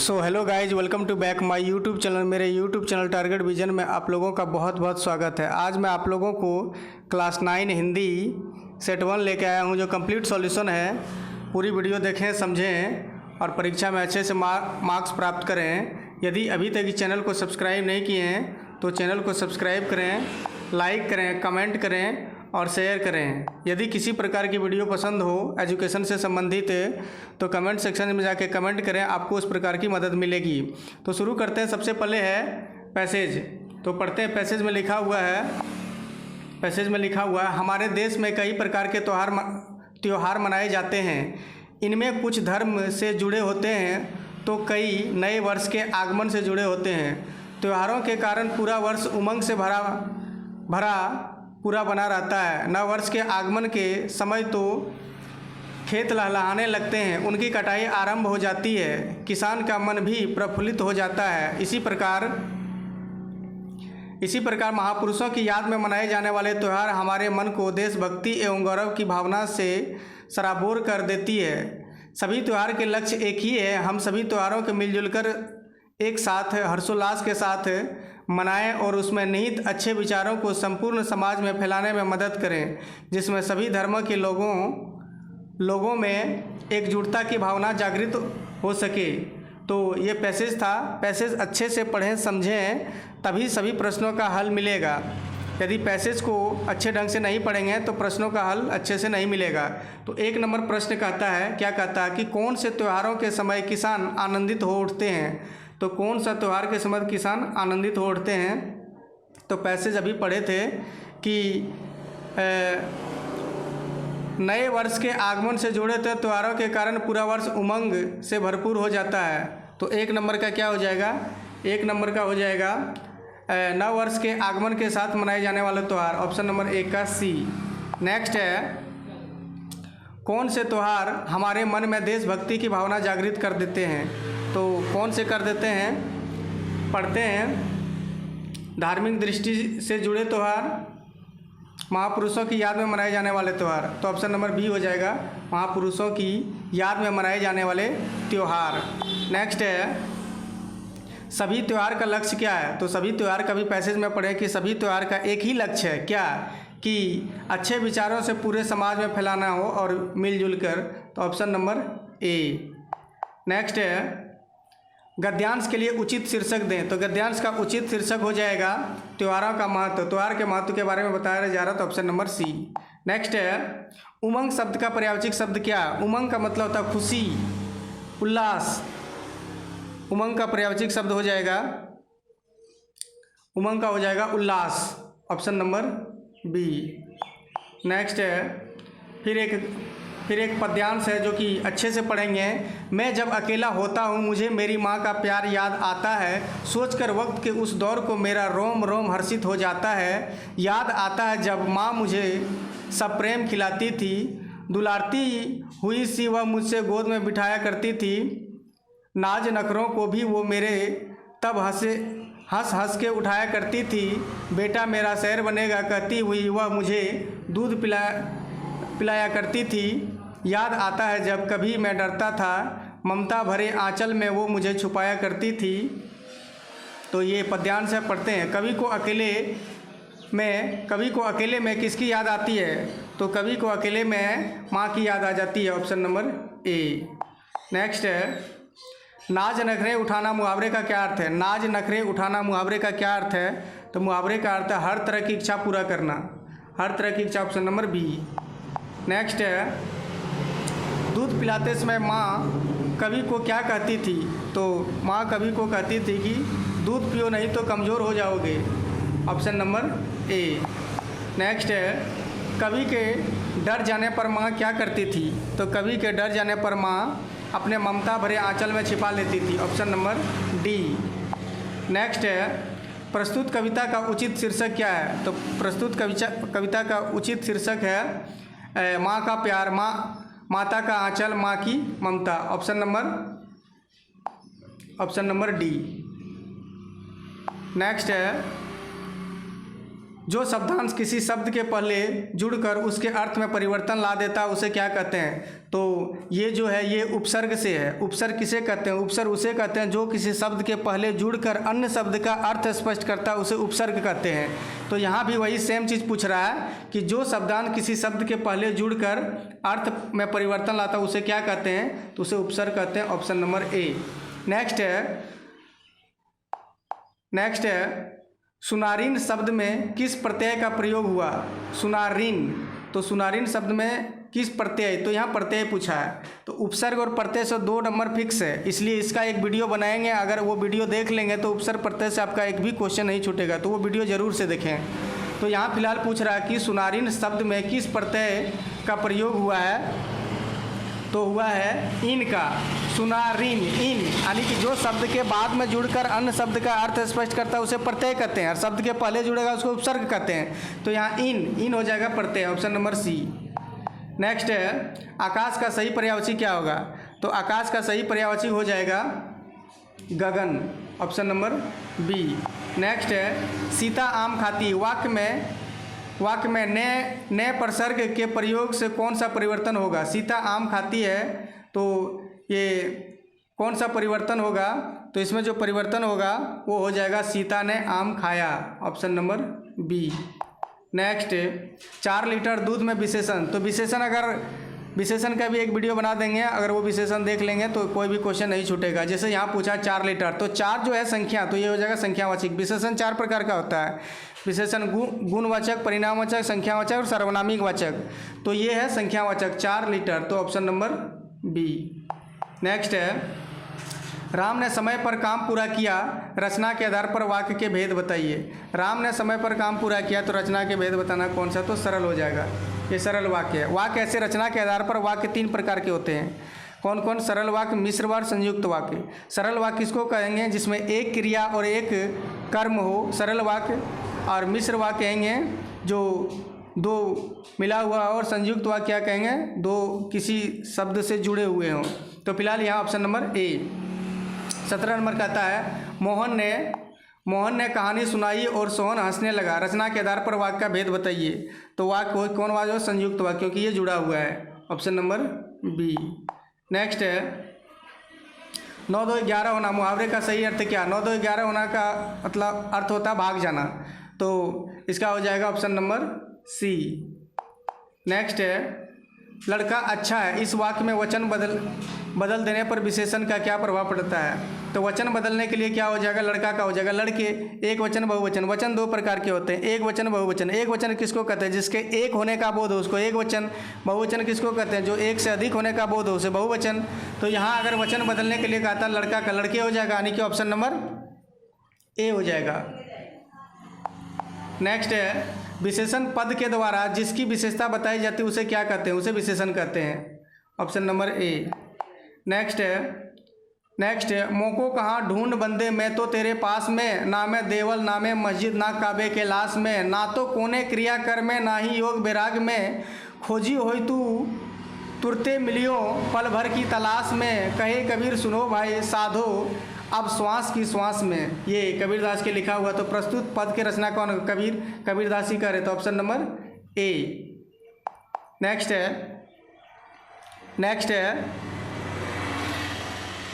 So hello guys, welcome to back my YouTube channel. मेरे YouTube channel target vision में आप लोगों का बहुत बहुत स्वागत है। आज मैं आप लोगों को क्लास 9 हिंदी सेट 1 लेके आया हूं, जो कंप्लीट सॉल्यूशन है। पूरी वीडियो देखें, समझें और परीक्षा में अच्छे से मार्क्स प्राप्त करें। यदि अभी तक इस चैनल को सब्सक्राइब नहीं किए हैं तो चैनल को सब्सक्राइब करें, लाइक करें, कमेंट करें और शेयर करें। यदि किसी प्रकार की वीडियो पसंद हो एजुकेशन से संबंधित तो कमेंट सेक्शन में जाके कमेंट करें, आपको उस प्रकार की मदद मिलेगी। तो शुरू करते हैं। सबसे पहले है पैसेज, तो पढ़ते हैं। पैसेज में लिखा हुआ है, हमारे देश में कई प्रकार के त्योहार मनाए जाते हैं। इनमें कुछ धर्म से जुड़े होते हैं तो कई नए वर्ष के आगमन से जुड़े होते हैं। त्योहारों के कारण पूरा वर्ष उमंग से पूरा बना रहता है। नव वर्ष के आगमन के समय तो खेत लहलहाने लगते हैं, उनकी कटाई आरंभ हो जाती है, किसान का मन भी प्रफुल्लित हो जाता है। इसी प्रकार महापुरुषों की याद में मनाए जाने वाले त्यौहार हमारे मन को देशभक्ति एवं गौरव की भावना से सराबोर कर देती है। सभी त्यौहार के लक्ष्य एक ही है, हम सभी त्योहारों के मिलजुल कर एक साथ हर्षोल्लास के साथ मनाएं और उसमें निहित अच्छे विचारों को संपूर्ण समाज में फैलाने में मदद करें, जिसमें सभी धर्मों के लोगों में एकजुटता की भावना जागृत हो सके। तो ये पैसेज था। पैसेज अच्छे से पढ़ें, समझें, तभी सभी प्रश्नों का हल मिलेगा। यदि पैसेज को अच्छे ढंग से नहीं पढ़ेंगे तो प्रश्नों का हल अच्छे से नहीं मिलेगा। तो 1 नंबर प्रश्न कहता है, क्या कहता है कि कौन से त्योहारों के समय किसान आनंदित हो उठते हैं। तो कौन सा त्यौहार के समय किसान आनंदित हो उठते हैं। तो पैसेज अभी पढ़े थे कि नए वर्ष के आगमन से जुड़े त्योहारों के कारण पूरा वर्ष उमंग से भरपूर हो जाता है। तो 1 नंबर का क्या हो जाएगा, 1 नंबर का हो जाएगा नव वर्ष के आगमन के साथ मनाए जाने वाले त्यौहार, ऑप्शन नंबर 1 का सी। नेक्स्ट है, कौन से त्यौहार हमारे मन में देशभक्ति की भावना जागृत कर देते हैं। तो कौन से कर देते हैं, पढ़ते हैं। धार्मिक दृष्टि से जुड़े त्यौहार, महापुरुषों की याद में मनाए जाने वाले त्यौहार, तो ऑप्शन नंबर बी हो जाएगा, महापुरुषों की याद में मनाए जाने वाले त्यौहार। नेक्स्ट है, सभी त्यौहार का लक्ष्य क्या है। तो सभी त्यौहार का भी पैसेज में पढ़े कि सभी त्यौहार का एक ही लक्ष्य है, क्या कि अच्छे विचारों से पूरे समाज में फैलाना हो और मिलजुल कर, तो ऑप्शन नंबर ए। नेक्स्ट है, गद्यांश के लिए उचित शीर्षक दें। तो गद्यांश का उचित शीर्षक हो जाएगा त्योहारों का महत्व, त्यौहार के महत्व के बारे में बताया जा रहा, तो ऑप्शन नंबर सी। नेक्स्ट है, उमंग शब्द का पर्यायवाची शब्द क्या। उमंग का मतलब होता है खुशी, उल्लास। उमंग का पर्यायवाची शब्द हो जाएगा, उमंग का हो जाएगा उल्लास, ऑप्शन नंबर बी। नेक्स्ट है, फिर एक पद्यांश है जो कि अच्छे से पढ़ेंगे। मैं जब अकेला होता हूँ मुझे मेरी माँ का प्यार याद आता है, सोचकर वक्त के उस दौर को मेरा रोम रोम हर्षित हो जाता है। याद आता है जब माँ मुझे सब प्रेम खिलाती थी, दुलारती हुई सी वह मुझसे गोद में बिठाया करती थी। नाज नखरों को भी वो मेरे तब हंस हंस के उठाया करती थी। बेटा मेरा शहर बनेगा कहती हुई वह मुझे दूध पिलाया करती थी। याद आता है जब कभी मैं डरता था, ममता भरे आंचल में वो मुझे छुपाया करती थी। तो ये पद्यांश है, पढ़ते हैं। कवि को अकेले में किसकी याद आती है। तो कवि को अकेले में माँ की याद आ जाती है, ऑप्शन नंबर ए। नेक्स्ट है, नाज नखरे उठाना मुहावरे का क्या अर्थ है। नाज नखरे उठाना मुहावरे का क्या अर्थ है। तो मुहावरे का अर्थ है हर तरह की इच्छा पूरा करना, हर तरह की इच्छा, ऑप्शन नंबर बी। नेक्स्ट है, दूध पिलाते समय माँ कवि को क्या कहती थी। तो माँ कवि को कहती थी कि दूध पियो नहीं तो कमज़ोर हो जाओगे, ऑप्शन नंबर ए। नेक्स्ट है, कवि के डर जाने पर माँ क्या करती थी। तो कवि के डर जाने पर माँ अपने ममता भरे आंचल में छिपा लेती थी, ऑप्शन नंबर डी। नेक्स्ट है, प्रस्तुत कविता का उचित शीर्षक क्या है। तो प्रस्तुत कविता का उचित शीर्षक है माँ का प्यार, माता का आंचल, माँ की ममता, ऑप्शन नंबर डी। नेक्स्ट है, जो शब्दांश किसी शब्द के पहले जुड़कर उसके अर्थ में परिवर्तन ला देता है उसे क्या कहते हैं? तो ये जो है ये उपसर्ग से है। उपसर्ग किसे कहते हैं? उपसर्ग उसे कहते हैं जो किसी शब्द के पहले जुड़कर अन्य शब्द का अर्थ स्पष्ट करता है, उसे उपसर्ग कहते हैं। तो यहाँ भी वही सेम चीज़ पूछ रहा है कि जो शब्दांश किसी शब्द के पहले जुड़कर अर्थ में परिवर्तन लाता है उसे क्या कहते हैं? तो उसे उपसर्ग कहते हैं। Option number A. नेक्स्ट है सुनारीन शब्द में किस प्रत्यय का प्रयोग हुआ? सुनारीन, तो सुनारीन शब्द में किस प्रत्यय? तो यहाँ प्रत्यय पूछा है। तो उपसर्ग और प्रत्यय से 2 नंबर फिक्स है, इसलिए इसका एक वीडियो बनाएंगे। अगर वो वीडियो देख लेंगे तो उपसर्ग प्रत्यय से आपका एक भी क्वेश्चन नहीं छूटेगा, तो वो वीडियो ज़रूर से देखें। तो यहाँ फिलहाल पूछ रहा है कि सुनारीन शब्द में किस प्रत्यय का प्रयोग हुआ है? तो हुआ है इन का। सुनारीन, इन यानी कि जो शब्द के बाद में जुड़कर अन्य शब्द का अर्थ स्पष्ट करता है उसे प्रत्यय कहते हैं, और शब्द के पहले जुड़ेगा उसको उपसर्ग कहते हैं। तो यहाँ इन हो जाएगा प्रत्यय। Option number C. नेक्स्ट है आकाश का सही पर्यायवाची क्या होगा? तो आकाश का सही पर्यायवाची हो जाएगा गगन। Option number B. नेक्स्ट है सीता आम खाती। वाक्य में ने प्रसर्ग के प्रयोग से कौन सा परिवर्तन होगा? सीता आम खाती है, तो ये कौन सा परिवर्तन होगा? तो इसमें जो परिवर्तन होगा वो हो जाएगा सीता ने आम खाया। Option number B. Next 4 litre दूध में विशेषण। तो विशेषण का भी एक वीडियो बना देंगे, अगर वो विशेषण देख लेंगे तो कोई भी क्वेश्चन नहीं छूटेगा। जैसे यहाँ पूछा 4 लीटर, तो 4 जो है संख्या, तो ये हो जाएगा संख्यावाचक। विशेषण 4 प्रकार का होता है। विशेषण गुणवाचक, परिणामवाचक, संख्यावाचक और सार्वनामिक वाचक। तो ये है संख्यावाचक 4 लीटर। तो ऑप्शन नंबर बी। नेक्स्ट है राम ने समय पर काम पूरा किया, रचना के आधार पर वाक्य के भेद बताइए। राम ने समय पर काम पूरा किया, तो रचना के भेद बताना कौन सा? तो सरल हो जाएगा, ये सरल वाक्य है। वाक्य ऐसे रचना के आधार पर वाक्य 3 प्रकार के होते हैं। कौन कौन? सरल वाक्य, मिश्र वाक्य, संयुक्त वाक्य। सरल वाक्य किसको कहेंगे? जिसमें एक क्रिया और एक कर्म हो, सरल वाक्य। और मिश्र वाक्य कहेंगे जो 2 मिला हुआ, और संयुक्त वाक्य क्या कहेंगे? 2 किसी शब्द से जुड़े हुए हों। तो फिलहाल यहाँ ऑप्शन नंबर ए। 17 नंबर कहता है मोहन ने कहानी सुनाई और सोहन हंसने लगा, रचना के आधार पर वाक्य का भेद बताइए। तो वाक्य कौन वाक्य? संयुक्त वाक्य, क्योंकि ये जुड़ा हुआ है। Option number B. नेक्स्ट है 9 2 11 होना। मुहावरे का सही अर्थ क्या? 9 2 11 होना का मतलब अर्थ होता है भाग जाना, तो इसका हो जाएगा ऑप्शन नंबर सी। नेक्स्ट है लड़का अच्छा है। इस वाक्य में वचन बदल देने पर विशेषण का क्या प्रभाव पड़ता है? तो वचन बदलने के लिए क्या हो जाएगा? लड़का का हो जाएगा लड़के। एक वचन बहुवचन। वचन 2 प्रकार के होते हैं, एक वचन बहुवचन। एक वचन किसको कहते हैं? जिसके एक होने का बोध हो उसको एक वचन। बहुवचन किसको कहते हैं? जो एक से अधिक होने का बोध हो उसे बहुवचन। तो यहाँ अगर वचन बदलने के लिए कहता है लड़का का लड़के हो जाएगा, यानी कि ऑप्शन नंबर ए हो जाएगा। नेक्स्ट है विशेषण पद के द्वारा जिसकी विशेषता बताई जाती है उसे क्या कहते हैं? उसे विशेषण कहते हैं। Option number A. नेक्स्ट है मोको कहाँ ढूंढ बंदे, मैं तो तेरे पास में, ना मैं देवल ना मैं मस्जिद ना काबे के लाश में, ना तो कोने क्रिया कर में ना ही योग बैराग में, खोजी होई तू तुरते मिलियो पल भर की तलाश में, कहे कबीर सुनो भाई साधो अब श्वास की श्वास में। ये कबीरदास के लिखा हुआ। तो प्रस्तुत पद के रचना कौन? कबीरदास ही करे। तो ऑप्शन नंबर ए। नेक्स्ट है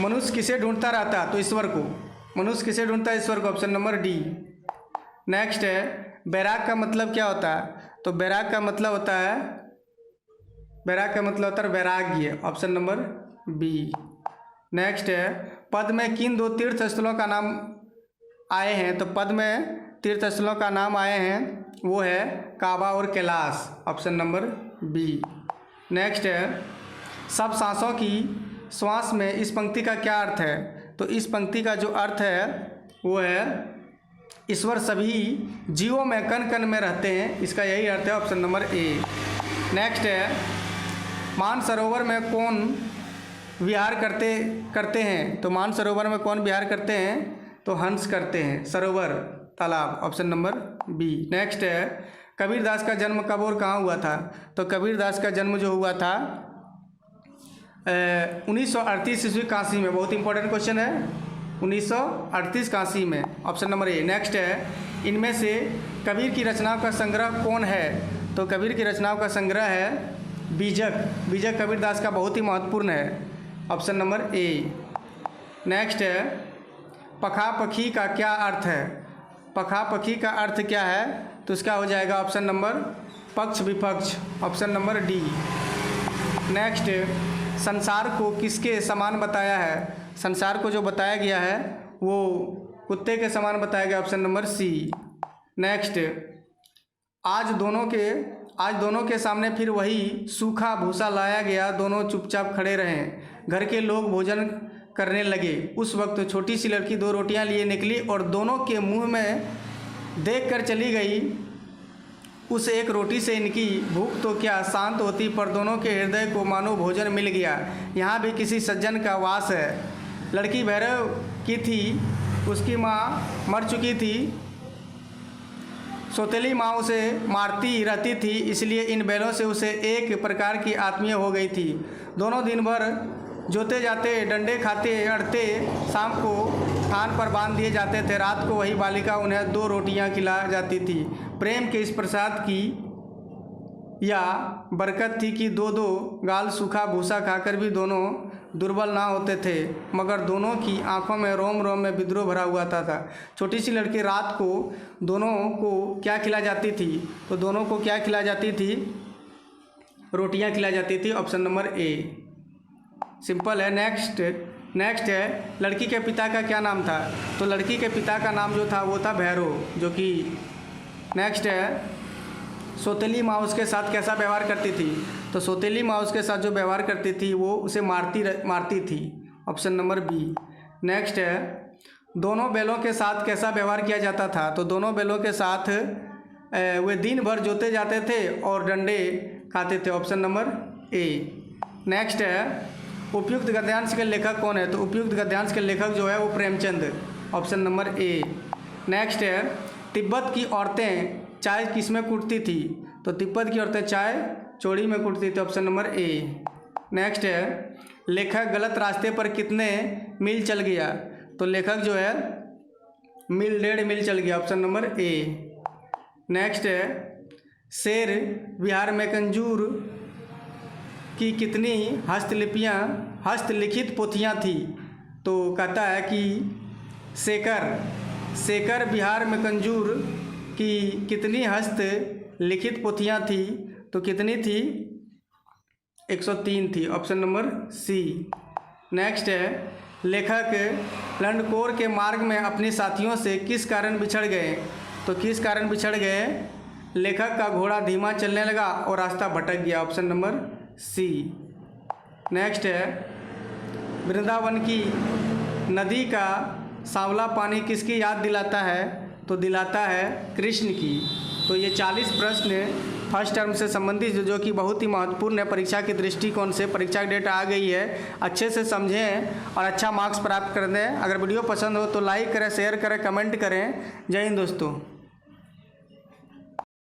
मनुष्य किसे ढूंढता रहता? तो ईश्वर को। मनुष्य किसे ढूंढता है? ईश्वर को। Option number D. नेक्स्ट है बैराग का मतलब क्या होता है? तो बैराग का मतलब होता है वैराग्य। Option number B. नेक्स्ट है पद में किन 2 तीर्थ स्थलों का नाम आए हैं? तो पद में तीर्थ स्थलों का नाम आए हैं, वो है काबा और Kailash. Option number B. Next है सब सांसों की श्वास में, इस पंक्ति का क्या अर्थ है? तो इस पंक्ति का जो अर्थ है वो है ईश्वर सभी जीवों में कण कण में रहते हैं, इसका यही अर्थ है। Option number A. नेक्स्ट है मानसरोवर में कौन विहार करते हैं? तो मानसरोवर में कौन विहार करते हैं? तो हंस करते हैं। सरोवर तालाब। Option number B. नेक्स्ट है कबीरदास का जन्म कब और कहाँ हुआ था? तो कबीरदास का जन्म जो हुआ था 1938 ईस्वी काशी में। बहुत इंपॉर्टेंट क्वेश्चन है। 1938 काशी में। Option number A. नेक्स्ट है इनमें से कबीर की रचनाओं का संग्रह कौन है? तो कबीर की रचनाओं का संग्रह है बीजक। बीजक कबीरदास का बहुत ही महत्वपूर्ण है, ऑप्शन नंबर ए। नेक्स्ट है, पखा पखी का क्या अर्थ है? पखा पखी का अर्थ क्या है? तो इसका हो जाएगा ऑप्शन नंबर पक्ष विपक्ष, ऑप्शन नंबर डी। नेक्स्ट, संसार को किसके समान बताया है? संसार को जो बताया गया है वो कुत्ते के समान बताया गया, ऑप्शन नंबर सी। नेक्स्ट, आज दोनों के सामने फिर वही सूखा भूसा लाया गया, दोनों चुपचाप खड़े रहे। घर के लोग भोजन करने लगे, उस वक्त छोटी सी लड़की 2 रोटियां लिए निकली और दोनों के मुंह में देख कर चली गई। उस एक रोटी से इनकी भूख तो क्या शांत होती, पर दोनों के हृदय को मानो भोजन मिल गया। यहाँ भी किसी सज्जन का वास है। लड़की भैरव की थी, उसकी माँ मर चुकी थी, सौतेली माँ उसे मारती रहती थी, इसलिए इन बैलों से उसे एक प्रकार की आत्मीय हो गई थी। दोनों दिन भर जोते जाते, डंडे खाते अड़ते, शाम को थान पर बांध दिए जाते थे। रात को वही बालिका उन्हें 2 रोटियां खिला जाती थी। प्रेम के इस प्रसाद की या बरकत थी कि 2-2 गाल सूखा भूसा खाकर भी दोनों दुर्बल ना होते थे, मगर दोनों की आंखों में रोम रोम में विद्रोह भरा हुआ था। छोटी सी लड़की रात को दोनों को क्या खिला जाती थी? तो दोनों को क्या खिला जाती थी? रोटियां खिला जाती थी, ऑप्शन नंबर ए। सिंपल है। नेक्स्ट है, लड़की के पिता का क्या नाम था? तो लड़की के पिता का नाम जो था वो था भैरव, जो कि नेक्स्ट है, सौतेली माँ उसके साथ कैसा व्यवहार करती थी? तो सौतेली माँ उसके साथ जो व्यवहार करती थी वो उसे मारती थी, ऑप्शन नंबर बी। नेक्स्ट है, दोनों बैलों के साथ कैसा व्यवहार किया जाता था? तो दोनों बैलों के साथ वे दिन भर जोते जाते थे और डंडे खाते थे, ऑप्शन नंबर ए। नेक्स्ट है, उपयुक्त गद्यांश के लेखक कौन है? तो उपयुक्त गद्यांश के लेखक जो है वो Premchand, option number A. Next है, तिब्बत की औरतें चाय किस में कूटती थी? तो तिब्बत की औरतें चाय चोड़ी में कूटती थी, ऑप्शन नंबर ए। नेक्स्ट है, लेखक गलत रास्ते पर कितने मील चल गया? तो लेखक जो है 1.5 मील चल गया, ऑप्शन नंबर ए। नेक्स्ट है, शेर बिहार में कंजूर की कितनी हस्तलिखित पोथियाँ थी? तो कहता है कि शेखर बिहार में कंजूर की कितनी हस्तलिखित पोथियाँ थी? तो कितनी थी? 103 थी, ऑप्शन नंबर सी। नेक्स्ट है, लेखक लंडकोर के मार्ग में अपने साथियों से किस कारण बिछड़ गए? तो किस कारण बिछड़ गए? लेखक का घोड़ा धीमा चलने लगा और रास्ता भटक गया, ऑप्शन नंबर सी। नेक्स्ट है, वृंदावन की नदी का सांवला पानी किसकी याद दिलाता है? तो दिलाता है कृष्ण की। तो ये 40 प्रश्न फर्स्ट टर्म से संबंधित जो कि बहुत ही महत्वपूर्ण है परीक्षा के दृष्टिकोण से। परीक्षा की डेट आ गई है, अच्छे से समझें और अच्छा मार्क्स प्राप्त कर दें। अगर वीडियो पसंद हो तो लाइक करें, शेयर करें, कमेंट करें। जय हिंद दोस्तों।